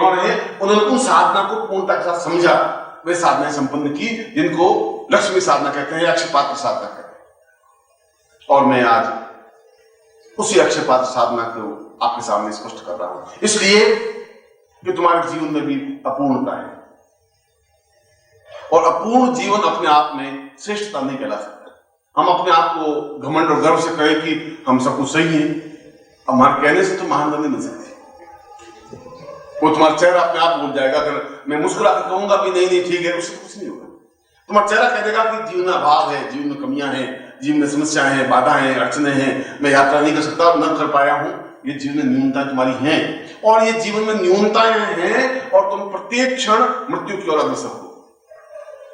उन्होंने उन साधना को पूर्णता के साथ समझा, वे साधनाएं संपन्न की जिनको लक्ष्मी साधना कहते हैं, अक्षयपात्र साधना कहते हैं। और मैं आज उसी अक्षयपात्र साधना को आपके सामने स्पष्ट कर रहा हूं, इसलिए कि तुम्हारे जीवन में भी अपूर्णता है, और अपूर्ण जीवन अपने आप में श्रेष्ठता नहीं कहला सकता। हम अपने आप को घमंड और गर्व से कहें कि हम सब कुछ सही है, हमारे कहने से तो महानता नहीं मिल सकती। वो तुम्हारा चेहरा अपने आप बोल जाएगा। अगर मैं मुस्कुरा कर कहूंगा भी नहीं नहीं ठीक है, उससे कुछ नहीं होगा। तुम्हारा चेहरा कह देगा कि जीवन में अभाव है, जीवन में कमियां हैं, जीवन में समस्याएं हैं, बाधाएं हैं, अड़चने हैं, मैं यात्रा नहीं कर सकता, न कर पाया हूं। ये जीवन में न्यूनताएं तुम्हारी हैं, और ये जीवन में न्यूनताएं हैं, और तुम प्रत्येक क्षण मृत्यु की ओर अग्रसर हो।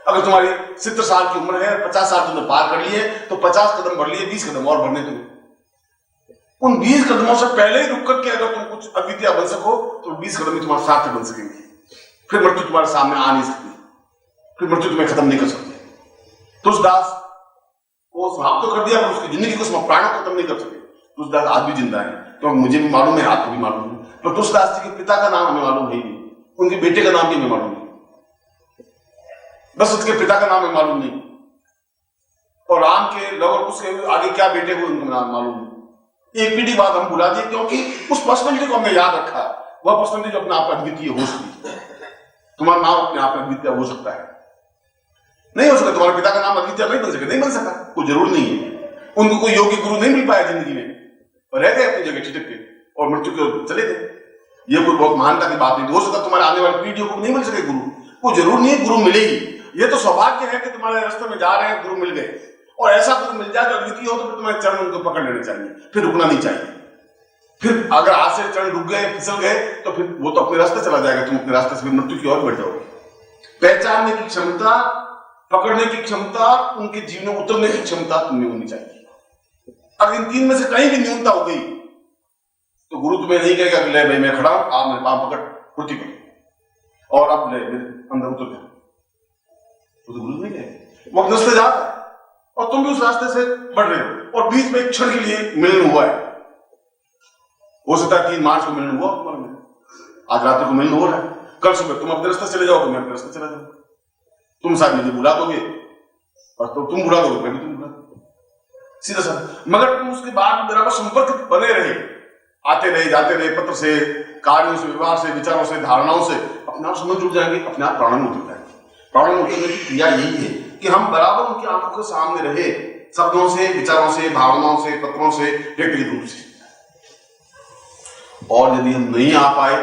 अगर तुम्हारी 70 साल की उम्र है, 50 साल तुमने पार कर लिए, तो 50 कदम बढ़ लिए, 20 कदम और बढ़ने तुम्हें। उन 20 कदमों से पहले ही रुक करके अगर तुम कुछ अद्वितीय बन सको, तो 20 कदम ही तुम्हारा सार्थक बन सकेंगे। फिर मृत्यु तुम्हारे सामने आ नहीं सकती, फिर मृत्यु तुम्हें खत्म नहीं कर सकती। तुलसीदास को समाप्त तो कर दिया, पर उसकी जिंदगी को प्राणों को खत्म नहीं कर सके। तुलसीदास आज भी जिंदा है, क्योंकि मुझे भी मालूम है, आपको भी मालूम है, पर तुलसीदास जी के पिता का नाम हमें मालूम है ही नहीं, उनके बेटे का नाम भी हमें मालूम नहीं, बस उसके पिता का नाम हमें मालूम नहीं, और राम के लगभग उसके आगे क्या बेटे हुए उनका नाम मालूम नहीं। एक पीढ़ी बाद हम भुला दिए, क्योंकि उस पर्सनलिटी को हमने याद रखा, वह पर्सनलिटी जो अपने आप में अद्वितीय हो सकती है। तुम्हारा नाम अपने आप में अद्वितीय हो सकता है, नहीं हो सकता। तुम्हारे पिता का नाम अद्वितीय नहीं बन सके, नहीं बन सका, कोई जरूर नहीं है। उनको कोई योग्य गुरु नहीं मिल पाया जिंदगी में, और रह गए अपनी जगह छिटक के और मृत्यु की ओर चले गए। ये कोई बहुत महानता की बात नहीं। हो सकता तुम्हारे आने वाली पीढ़ियों को नहीं मिल सके गुरु, कोई जरूर नहीं है गुरु मिलेगी। ये तो सौभाग्य है कि तुम्हारे रास्ते में जा रहे हैं, गुरु मिल गए, और ऐसा गुरु मिल जाए जो अद्वितीय हो, तो फिर तुम्हारे चरण उनको पकड़ लेने चाहिए, फिर रुकना नहीं चाहिए। फिर अगर आज से चरण रुक गए, फिसल गए, तो फिर वो तो अपने रास्ते चला जाएगा, तुम अपने रास्ते से मृत्यु की ओर बढ़ जाओगे। पहचानने की क्षमता, पकड़ने की क्षमता, उनके जीवन में उतरने की क्षमता तुम्हें होनी चाहिए। अगर इन तीन में से कहीं भी न्यूनता हो गई, तो गुरु तुम्हें नहीं कहेगा कि ले भाई मैं खड़ा हूं, आप मेरे पांव पकड़ फुर्ती करो और अब ले अंदर उतर जाओ, तो गुरु नहीं कहेगा। वो अपने रास्ते जाता है और तुम भी उस रास्ते से बढ़ रहे हो, और बीच में एक क्षण के लिए मिलन हुआ है। हो सकता है 3 मार्च को मिलन हुआ तुम्हारे में, आज रात को मिलन हो रहा है, कल सुबह तुम अपने रास्ते चले जाओगे, मैं अपने रास्ते चला जाऊंगा। तुम शायद मुझे बुला दोगे, और तो तुम बुला दोगे, मैं भी तुम बुला दूंगा, सीधा सा। मगर तुम उसके बाद बराबर संपर्क बने रहे, आते रहे, जाते रहे, पत्र से, कार्यों से, व्यवहार से, विचारों से, धारणाओं से, अपने आप समझ जुड़ जाएंगे, अपने आप प्राणों में उतर जाएंगे। प्राणों में उतरने की क्रिया यही है कि हम बराबर उनकी आंखों के सामने रहे, शब्दों से, विचारों से, भावनाओं से, पत्रों से, व्यक्तिगत रूप से। और यदि हम नहीं आ पाए,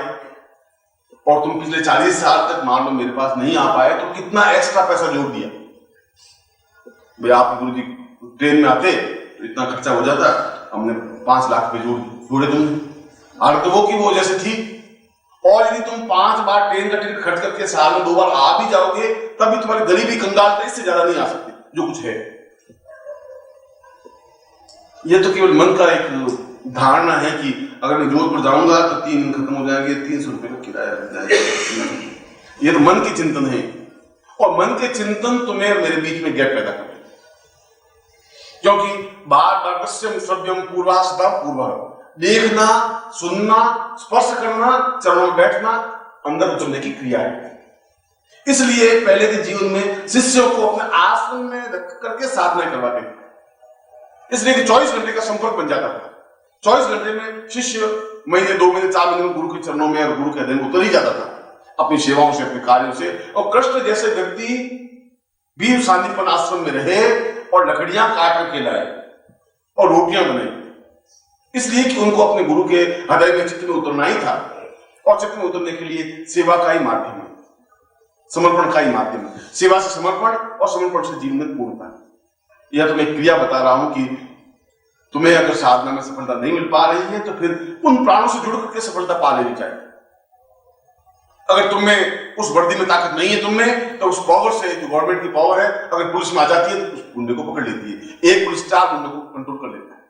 और तुम पिछले 40 साल तक मान लो मेरे पास नहीं आ पाए, तो कितना एक्स्ट्रा पैसा जोड़ दिया भाई। आप गुरु जी ट्रेन में आते तो इतना खर्चा हो जाता, हमने 5 लाख रुपए जोड़े तुमने, और तो वो की वो जैसे थी। और यदि तुम 5 बार ट्रेन का टिकट खर्च करके साल में 2 बार आ भी जाओगे, तब भी तुम्हारी गरीबी कंगाल इससे ज्यादा नहीं आ सकती जो कुछ है। यह तो केवल मन का एक धारणा है कि अगर मैं जोधपुर जाऊंगा तो 3 दिन खत्म हो जाएंगे, 300 रुपए का किराया लग जाएगा। ये तो मन की चिंतन है, और मन के चिंतन तुम्हें और मेरे बीच में गैप पैदा कर, क्योंकि बार बार दृश्यम श्रव्यम पूर्वासता पूर्व, देखना, सुनना, स्पर्श करना, चरणों में बैठना अंदर उतरने की क्रिया है। इसलिए पहले के जीवन में शिष्यों को अपने आश्रम में रख करके साधना करवाते थे, इसलिए कि 24 घंटे का संपर्क बन जाता था। 24 घंटे में शिष्य महीने, 2 महीने, 4 महीने में गुरु के चरणों में और गुरु के अधीन उतर ही जाता था, अपनी सेवाओं से, अपने कार्यों से। और कृष्ण जैसे व्यक्ति भी शांतिपन आश्रम में रहे और लकड़ियां काट करके लाए और रोटियां बनाई, इसलिए कि उनको अपने गुरु के हृदय में, चित्त में उतरना ही था। और चित्त में उतरने के लिए सेवा का ही माध्यम है, समर्पण का ही माध्यम है। सेवा से समर्पण, और समर्पण से जीवन में पूर्णता। यह तो मैं क्रिया बता रहा हूं कि तुम्हें अगर साधना में सफलता नहीं मिल पा रही है, तो फिर उन प्राणों से जुड़ करके सफलता पा लेनी चाहिए। अगर तुम्हें उस वर्दी में ताकत नहीं है तुम्हें, तो उस पावर से, जो गवर्नमेंट की पावर है, अगर पुलिस में आ जाती है तो उस गुंडे को पकड़ लेती है। एक पुलिस 4 गुंडे को कंट्रोल कर लेता है,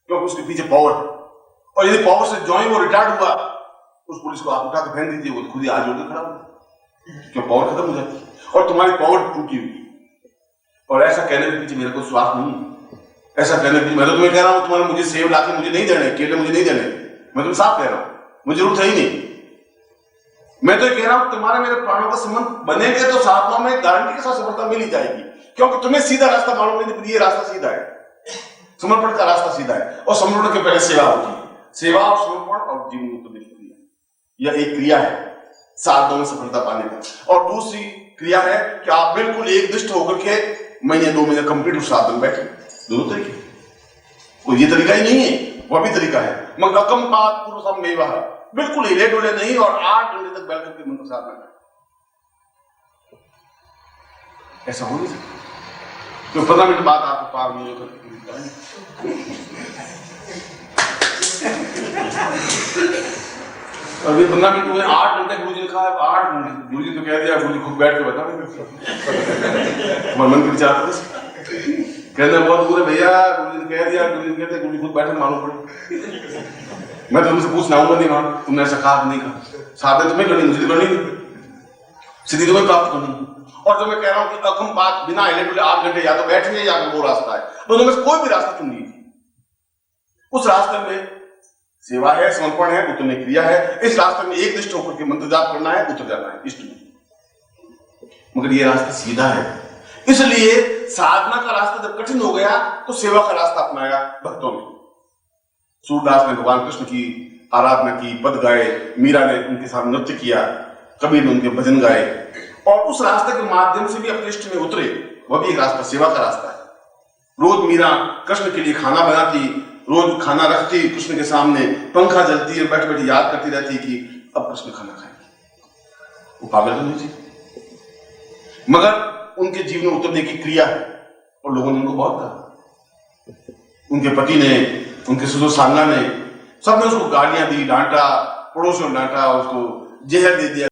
क्योंकि उसके पीछे पावर है। और यदि पावर से जो ही वो रिटायर्ड हुआ, उस पुलिस को आप उठा कर फेंक दीजिए, वो खुद ही आज जोड़ खड़ा होगा, क्यों पावर खत्म हो जाती है और तुम्हारी पावर टूटी हुई। और ऐसा कहने के पीछे मेरे को स्वार्थ नहीं है, ऐसा कहने के, मैं तो तुम्हें कह रहा हूं, तुम्हारे मुझे सेव लाके मुझे नहीं देने, केले मुझे नहीं देने, मैं तुम्हें साफ कह रहा हूं, मुझे जरूरत है ही नहीं। मैं तो ये कह रहा हूं तुम्हारे मेरे प्राणों का संबंध बनेंगे तो साधना में गारंटी के साथ सफलता मिल ही जाएगी, क्योंकि तुम्हें सीधा रास्ता मालूम नहीं, ये रास्ता सीधा है, समर्पण का रास्ता सीधा है। और समर्पण के पहले सेवा होती है, सेवा और समर्पण और जीवन मुक्त क्रिया, यह एक क्रिया है साधना में सफलता पाने का। और दूसरी क्रिया है कि आप बिल्कुल एकनिष्ठ होकर के महीने 2 महीने कंप्लीट उस साधना में बैठे। दोनों तरीके, कोई ये तरीका ही नहीं है, वह भी तरीका है। मगर रकम पात पुरुषम मेवा, बिल्कुल हिले डुले नहीं और 8 घंटे तक बैठ करके मंत्र साधना करें, ऐसा हो नहीं सकता। तो 15 मिनट बाद आपको पार नहीं होकर अभी 15 मिनट हुए, 8 घंटे गुरु जी ने कहा, 8 घंटे गुरु जी तो कह दिया, गुरु जी खुद बैठ के बता तुम्हारे मन के विचार कहना बहुत दूर है भैया, गुरु जी ने कह दिया, गुरु जी कहते गुरु जी खुद बैठे मालूम पड़े। मैं तो तुमसे पूछना आऊंगा नहीं, वहां तुमने ऐसा कहा नहीं कहा, साधना तुम्हें करनी, मुझे करनी, सिद्धि तुम्हें प्राप्त करनी। और जो मैं कह रहा हूं कि अकम बात बिना हिले डुले 8 घंटे या तो बैठेंगे या तो वो रास्ता है, दोनों में कोई भी रास्ता चुन लीजिए। उस रास्ते में सेवा है, समर्पण है, उतरने क्रिया है। इस रास्ते में एक निष्ठ होकर के मंत्र जाप करना है, उतर जाना है इष्ट में। मगर ये रास्ता सीधा है, इसलिए साधना का रास्ता जब कठिन हो गया तो सेवा का रास्ता अपनाया भक्तों ने। सूरदास ने भगवान कृष्ण की आराधना की, पद गाए, मीरा ने उनके साथ नृत्य किया, कबीर ने उनके भजन गाए, और उस रास्ते के माध्यम से भी अपने इष्ट में उतरे। वह भी एक रास्ता, सेवा का रास्ता है। रोज मीरा कृष्ण के लिए खाना बनाती, रोज खाना रखती कृष्ण के सामने, पंखा जलती है, बैठ बैठ याद करती रहती कि अब कृष्ण खाना खाएंगे। वो पागल तो नहीं थी, मगर उनके जीवन में उतरने की क्रिया है और लोगों ने उनको बहुत कहा। उनके पति ने, उनके ससुर सांगा ने, सबने उसको गालियां दी, डांटा, पड़ोसियों ने डांटा, उसको जहर दे दिया।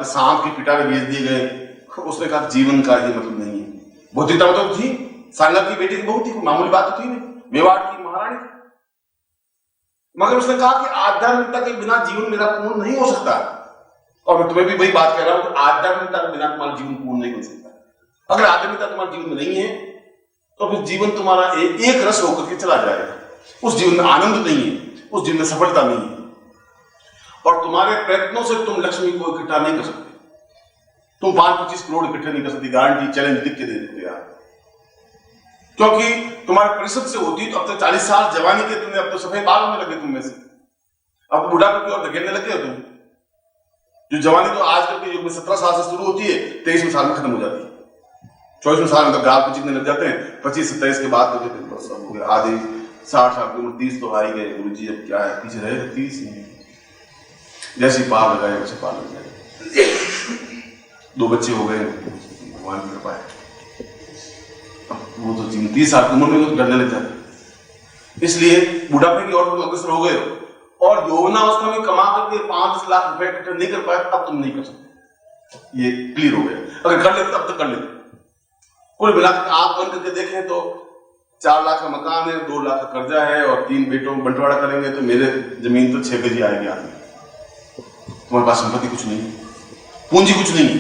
सांप के पिटारे भेज दिए गए। उसने कहा जीवन का ये मतलब नहीं है। भौतिकता मतलब थी, सांगा की बेटी की बहू थी, मामूली बात तो थी नहीं, मेवाड़ की महारानी थी। मगर उसने कहा कि आध्यात्मिकता के बिना जीवन मेरा पूर्ण नहीं हो सकता। और मैं तुम्हें भी वही बात कह रहा हूं कि आध्यात्मिकता के बिना तुम्हारा जीवन पूर्ण नहीं हो सकता। अगर आध्यात्मिकता तुम्हारे जीवन में नहीं है तो फिर जीवन तुम्हारा एक रस होकर के चला जाएगा। उस जीवन में आनंद नहीं है, उस जीवन में सफलता नहीं है, और तुम्हारे प्रयत्नों से तुम लक्ष्मी को इकट्ठा नहीं कर सकते। तुम 5-25 करोड़ इकट्ठे नहीं कर सकती, गारंटी, चैलेंज लिख के दे देते यार। क्योंकि तुम्हारे परिश्रम से होती तो अब तक 40 साल जवानी के तुमने, अब तो सफेद बाल होने लगे तुम में से, अब तो बुढ़ापे की ओर धकेलने लगे हो तुम। जो जवानी तो आजकल के युग में 17 साल से शुरू होती है, 23वें साल में खत्म हो जाती है। 24वें साल में तो गाल कुचकने लग जाते हैं, 25-27 के बाद तो बस हो गया। आधे 60 साल की उम्र, 30 तो आ ही गए। गुरु जी अब क्या है, पीछे रहे 30 नहीं, जैसे पार लगाए वैसे पार लग जाए। 2 बच्चे हो गए, भगवान की कृपा है। वो तो 30 साल की उम्र में तो डरने लग जाते, इसलिए बुढ़ापे की ओर अग्रसर हो गए हो। और यौवनावस्था में कमा करके 5 लाख रुपए इकट्ठे नहीं कर पाए, अब तुम नहीं कर सकते, ये क्लियर हो गया। अगर कर लेते तब तक कर लेते। कुल मिलाकर आंख बंद करके देखें तो 4 लाख का मकान है, 2 लाख का कर्जा है, और 3 बेटों में बंटवारा करेंगे तो मेरे जमीन तो 6 गज आएगी आदमी। तुम्हारे पास संपत्ति कुछ नहीं, पूंजी कुछ नहीं,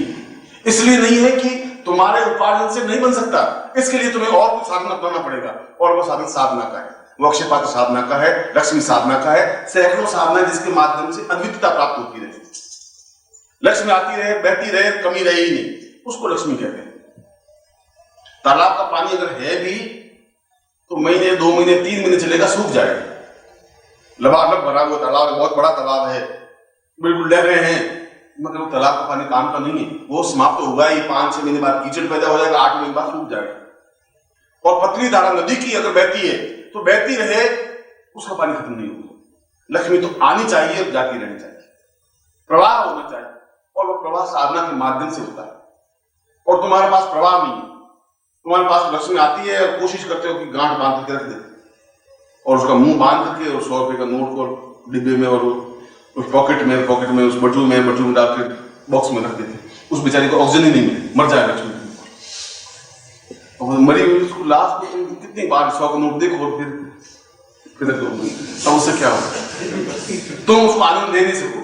इसलिए नहीं है कि तुम्हारे उपार्जन से नहीं बन सकता। इसके लिए तुम्हें और कुछ साधन अपनाना पड़ेगा, और वो साधन साधना का है, वो अक्षय पात्र साधना का है, लक्ष्मी साधना का है। सैकड़ों साधना जिसके माध्यम से अद्वितीयता प्राप्त होती रहे, लक्ष्मी आती रहे, बहती रहे, कमी रहे ही नहीं, उसको लक्ष्मी कहते हैं। तालाब का पानी अगर है भी तो महीने, 2 महीने, 3 महीने चलेगा, सूख जाएगा। लबालब भरा हुआ तालाब है, बहुत बड़ा तालाब है, बिल्कुल डर रहे हैं, मगर वो तालाब का पानी काम का नहीं है, वो समाप्त होगा ही। 5-6 महीने बाद कीचड़ पैदा हो जाएगा, 8 महीने बाद सूख जाएगा। और पतली धारा नदी की अगर बहती है तो बहती रहे, उसका पानी खत्म नहीं होगा। लक्ष्मी तो आनी चाहिए और जाती रहनी चाहिए, प्रवाह होना चाहिए, और वो प्रवाह साधना के माध्यम से होता है। और तुम्हारे पास प्रवाह नहीं है, तुम्हारे पास लक्ष्मी आती है और कोशिश करते हो कि गांठ बांध करके रख दे, और उसका मुंह बांध करके और 100 रुपए का नोट को डिब्बे में और उस पॉकेट में उस बटुए में डाल के बॉक्स में रख देते। उस बेचारी को ऑक्सीजन ही नहीं मिले, मर जाएगा लक्ष्मी। और मरी हुई उसको लाश को तुम कितनी बार 100 का नोट देखो और फिर तब उससे क्या होगा? तुम उसको आनंद दे नहीं सको।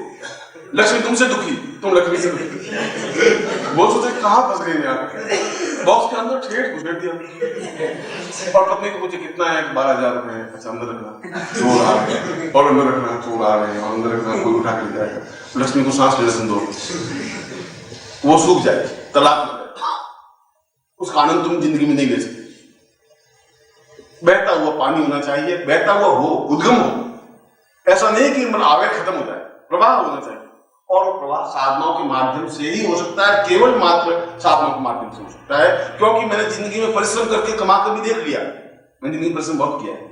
लक्ष्मी तुमसे दुखी, तुम लक्ष्मी से दुखी। वो सोचे कहाँ फंस गए यार, बॉक्स के अंदर ठेठ घुसेड़ दिया। और पत्नी को पूछे कितना है? 12,000 रुपए। अच्छा, अंदर रखना, चोर आ रहे हैं, और अंदर रखना, चोर आ रहे हैं, और अंदर रखना, कोई उठा के ले जाएगा। लक्ष्मी को सांस लेने दो, वो सूख जाए, तलाक हो जाए। उसका आनंद तुम जिंदगी में नहीं ले सकते। बहता हुआ पानी होना चाहिए, बहता हुआ हो, उद्गम हो। ऐसा नहीं कि मतलब आवेग खत्म हो जाए, प्रवाह होना चाहिए। और वो प्रवाह साधनाओं के माध्यम से ही हो सकता है, केवल मात्र साधनाओं के माध्यम से हो सकता है। क्योंकि मैंने जिंदगी में परिश्रम करके कमा कर भी देख लिया, मैंने जिंदगी में परिश्रम बहुत किया है।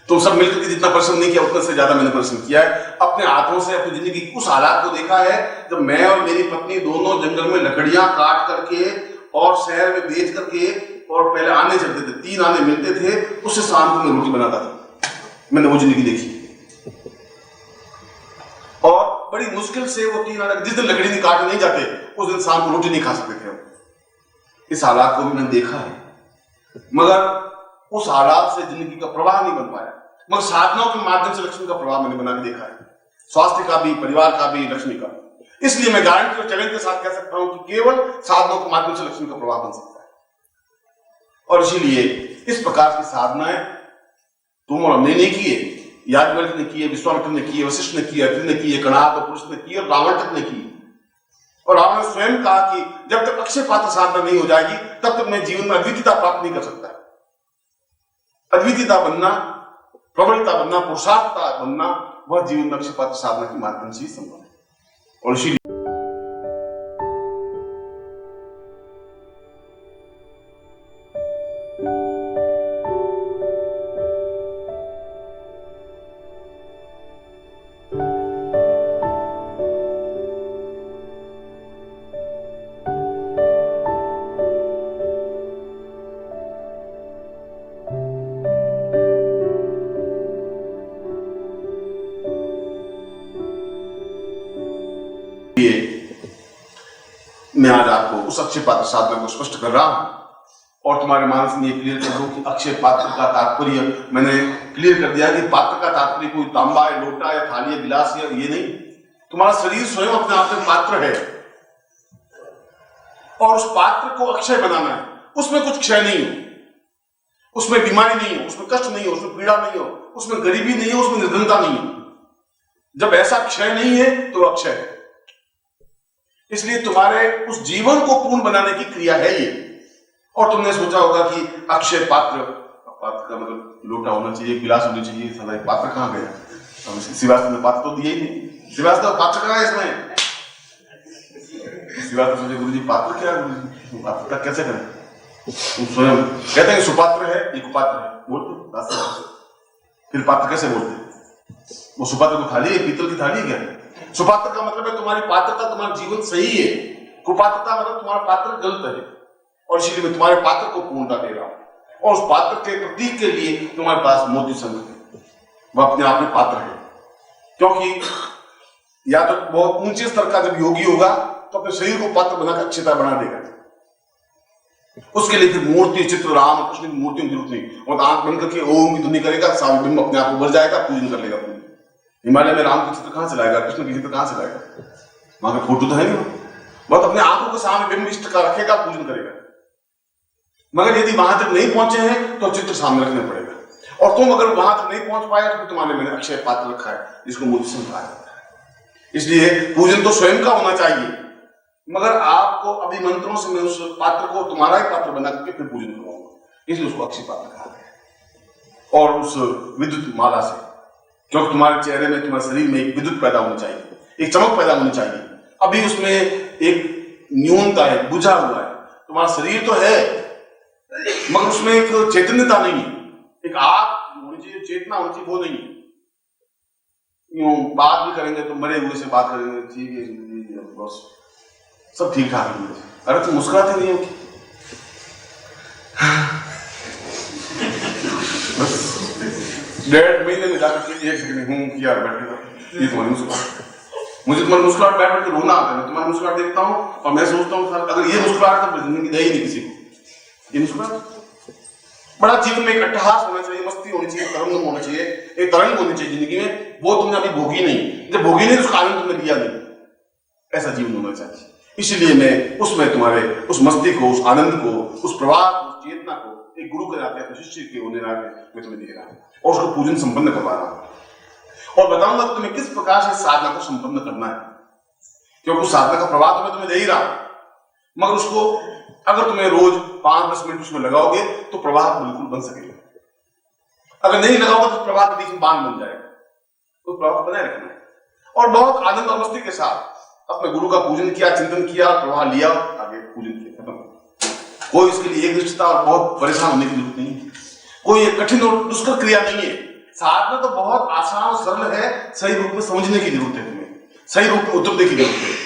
तो सब मिलकर के जितना परिश्रम नहीं किया उतना से ज्यादा मैंने परिश्रम किया है। अपने हाथों से अपनी जिंदगी की उस हालात को देखा है जब मैं और मेरी पत्नी दोनों जंगल में लकड़ियां काट करके और शहर में बेच करके, और पहले आने चलते थे, 3 आने मिलते थे, उससे शाम को मैं रोटी बनाता था। मैंने वो जिंदगी देखी। और बड़ी मुश्किल से वो 3 आने, जिस दिन लकड़ी नहीं काटे नहीं जाते उस दिन शाम को रोटी नहीं खा सकते थे हम। इस हालात को भी मैंने देखा है, मगर उस हालात से जिंदगी का प्रवाह नहीं बन पाया। मगर साधनाओं के माध्यम से लक्ष्मी का प्रवाह मैंने बना के देखा है, स्वास्थ्य का भी, परिवार का भी, लक्ष्मी का। इसलिए मैं गारंटी और चैलेंज के साथ कह सकता हूं कि केवल साधनाओं के माध्यम से लक्ष्मी का प्रवाह बन सकता है। और इसीलिए इस प्रकार की साधनाएं तुम और हमने नहीं किए, याज्ञवल्क्य ने किए, विश्वामित्र ने किए, वशिष्ठ ने किए, अत्रि ने किए, कणाद और पुरुष ने किए, और रावण तक ने किए। और रावण ने स्वयं कहा कि जब तक अक्षय पात्र साधना नहीं हो जाएगी तब तक मैं जीवन में अद्वितीयता प्राप्त नहीं कर सकता। अद्वितीयता बनना, प्रबलता बनना, पुरुषार्थता बनना, वह जीवन में अक्षय पात्र साधना के माध्यम से ही संभव है। और इसीलिए मैं आज आपको उस अक्षय पात्र साधना को स्पष्ट कर रहा हूं और तुम्हारे मानस में ये क्लियर कर दूं कि अक्षय पात्र का तात्पर्य मैंने क्लियर कर दिया कि पात्र का तात्पर्य कोई तांबा है, लोटा है, थाली है, गिलास है, ये नहीं। तुम्हारा शरीर स्वयं अपने आप में पात्र है और उस पात्र को अक्षय बनाना है। उसमें कुछ क्षय नहीं हो, उसमें बीमारी नहीं हो, उसमें कष्ट नहीं हो, उसमें पीड़ा नहीं हो, उसमें गरीबी नहीं हो, उसमें निर्धनता नहीं हो। जब ऐसा क्षय नहीं है तो अक्षय है। इसलिए तुम्हारे उस जीवन को पूर्ण बनाने की क्रिया है ये। और तुमने सोचा होगा कि अक्षय पात्र, पात्र का मतलब लोटा होना चाहिए, गिलास होनी चाहिए, साला पात्र कहाँ गया? श्रीवास्तव ने पात्र तो दिया ही नहीं। श्रीवास्तव पात्र कहाँ है इसमें? श्रीवास्तव सोचे गुरुजी पात्र क्या? गुरुजी पात्र का कैसे करें? तुम स्वयं कहते हैं सुपात्र है, ये कुपात्र है, बोलते फिर पात्र कैसे बोलते? वो सुपात्र को थाली है, पीतल की थाली है क्या? सुपात्र का मतलब है तुम्हारी पात्रता, तुम्हारा जीवन सही है। कुपात्रता मतलब तुम्हारा पात्र गलत है। और इसीलिए मैं तुम्हारे पात्र को पूर्णता दे रहा हूं। और उस पात्र के प्रतीक के लिए तुम्हारे पास मोती संघ है, वह अपने आप में पात्र है। क्योंकि या तो बहुत ऊंचे स्तर का जब योगी होगा तो अपने शरीर को पात्र बनाकर अच्छी तरह बना देगा। उसके लिए फिर मूर्ति, चित्र, राम कृष्ण की मूर्तियों की जरूरत नहीं। और आंख बंद करके ओम की ध्वनि करेगा, सामने बिंब अपने आप उभर जाएगा, पूजन कर लेगा। हिमालय में राम के चित्र कहां से लाएगा, कृष्ण के चित्र कहां से लाएगा? वहां पे फोटो तो है नहीं। बहुत अपने आंखों के सामने बिंब इष्ट का रखेगा, पूजन करेगा। मगर यदि वहां तक नहीं पहुंचे हैं तो चित्र सामने रखना पड़ेगा। और तुम अगर वहां तक नहीं पहुंच पाए तो तुम्हारे मैंने अक्षय पात्र रखा है जिसको मूर्ति से कहा जाता है। इसलिए पूजन तो स्वयं का होना चाहिए, मगर आपको अभी मंत्रों से मैं उस पात्र को तुम्हारा ही पात्र बना करके फिर पूजन करवाऊंगा। इसलिए उसको अक्षय पात्र कहा गया। और उस विद्युत माला से, क्योंकि तुम्हारे चेहरे में, तुम्हारे शरीर में एक विद्युत पैदा होनी चाहिए, एक चमक पैदा होनी चाहिए। अभी उसमें एक न्यूनता है, बुझा हुआ है। तुम्हारा शरीर तो है मगर उसमें एक चैतन्यता नहीं है, एक आग होनी चाहिए, चेतना होनी चाहिए, वो नहीं है। यूं बात भी करेंगे तो मरे हुए से बात करेंगे, ठीक है बस सब ठीक ठाक है। अरे तुम मुस्कुराते नहीं हो कि? बस 1.5 महीने में जाकर 1 सेकंड हूं किया बैठे ये तुम्हारी मुस्कुराहट। मुझे तुम्हारी मुस्कुराहट बैठ बैठ के रोना आता है। मैं तुम्हारी मुस्कुराहट देखता हूँ और मैं सोचता हूँ अगर ये मुस्कुराहट तो जिंदगी दे ही नहीं किसी को। ये मुस्कुराहट बड़ा जीवन में एक अट्टहास होना चाहिए, मस्ती होनी चाहिए, तरंग होना चाहिए, एक तरंग होनी चाहिए जिंदगी में। वो तुमने अभी भोगी नहीं, जब भोगी नहीं उसका आनंद तुमने लिया नहीं। ऐसा जीवन होना चाहिए। इसलिए मैं उसमें तुम्हारे उस मस्ती को, उस आनंद को, उस प्रवाह को, उस चेतना को एक गुरु के नाते, अपने शिष्य के होने नाते मैं तुम्हें दे रहा हूं और उसको पूजन संपन्न करवा रहा हूं और बताऊंगा कि तुम्हें किस प्रकार से साधना को संपन्न करना है। क्योंकि उस साधना का प्रवाह तो मैं तुम्हें दे ही रहा हूं, मगर उसको अगर तुम्हें रोज 5-10 मिनट उसमें लगाओगे तो प्रवाह बिल्कुल बन सकेगा। अगर नहीं लगाओगे तो प्रवाह के बीच में बांध बन जाएगा। तो प्रवाह बनाए रखना है और बहुत आनंद और मस्ती के साथ अपने गुरु का पूजन किया, चिंतन किया, प्रवाह लिया, आगे पूजन किया, खत्म। कोई इसके लिए एक निष्ठता और बहुत परेशान होने की जरूरत नहीं है। कोई एक कठिन और दुष्कर क्रिया नहीं है। साधना तो बहुत आसान और सरल है। सही रूप में समझने की जरूरत है, तुम्हें सही रूप में उतरने की जरूरत है।